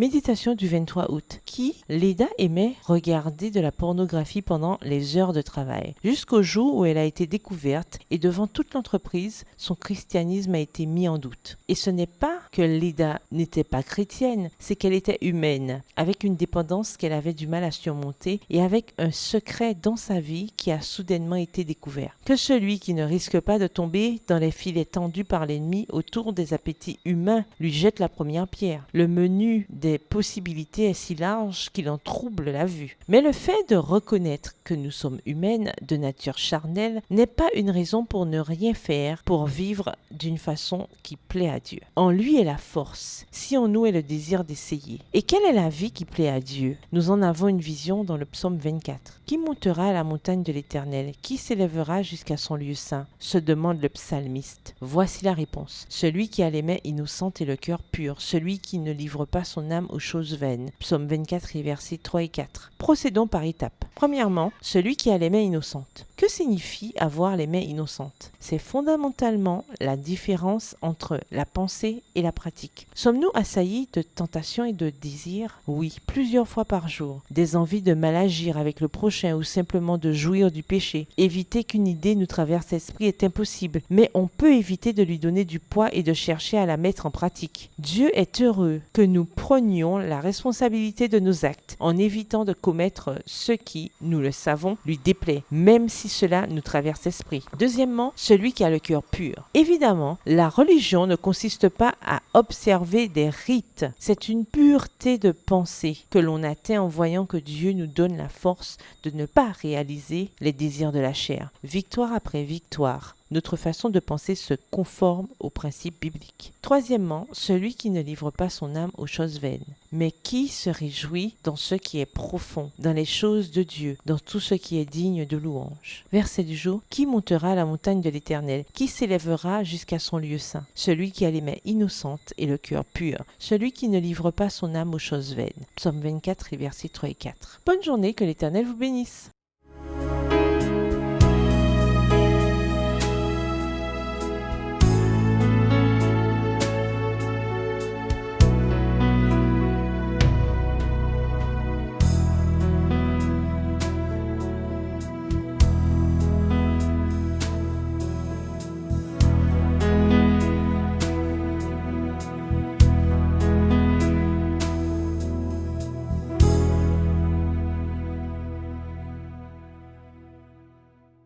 Méditation du 23 août. Leda aimait regarder de la pornographie pendant les heures de travail, jusqu'au jour où elle a été découverte et devant toute l'entreprise, son christianisme a été mis en doute. Et ce n'est pas que Leda n'était pas chrétienne, c'est qu'elle était humaine, avec une dépendance qu'elle avait du mal à surmonter et avec un secret dans sa vie qui a soudainement été découvert. Que celui qui ne risque pas de tomber dans les filets tendus par l'ennemi autour des appétits humains lui jette la première pierre. Le menu des possibilités est si large qu'il en trouble la vue. Mais le fait de reconnaître que nous sommes humaines de nature charnelle n'est pas une raison pour ne rien faire, pour vivre d'une façon qui plaît à Dieu. En lui est la force, si en nous est le désir d'essayer. Et quelle est la vie qui plaît à Dieu? Nous en avons une vision dans le psaume 24. Qui montera à la montagne de l'Éternel? Qui s'élèvera jusqu'à son lieu saint? Se demande le psalmiste. Voici la réponse. Celui qui a les mains innocentes et le cœur pur, celui qui ne livre pas son âme aux choses vaines. Psaume 24 et versets 3 et 4. Procédons par étapes. Premièrement, celui qui a les mains innocentes. Que signifie avoir les mains innocentes? C'est fondamentalement la différence entre la pensée et la pratique. Sommes-nous assaillis de tentations et de désirs? Oui, plusieurs fois par jour. Des envies de mal agir avec le prochain ou simplement de jouir du péché. Éviter qu'une idée nous traverse l'esprit est impossible, mais on peut éviter de lui donner du poids et de chercher à la mettre en pratique. Dieu est heureux que nous prenions la responsabilité de nos actes en évitant de commettre ce qui, nous le savons, lui déplaît, même si cela nous traverse l'esprit. Deuxièmement, celui qui a le cœur pur. Évidemment, la religion ne consiste pas à observer des rites. C'est une pureté de pensée que l'on atteint en voyant que Dieu nous donne la force de ne pas réaliser les désirs de la chair. Victoire après victoire. Notre façon de penser se conforme aux principes bibliques. Troisièmement, celui qui ne livre pas son âme aux choses vaines, mais qui se réjouit dans ce qui est profond, dans les choses de Dieu, dans tout ce qui est digne de louange. Verset du jour. Qui montera à la montagne de l'Éternel? Qui s'élèvera jusqu'à son lieu saint? Celui qui a les mains innocentes et le cœur pur, celui qui ne livre pas son âme aux choses vaines. Psaume 24 et versets 3 et 4. Bonne journée, que l'Éternel vous bénisse.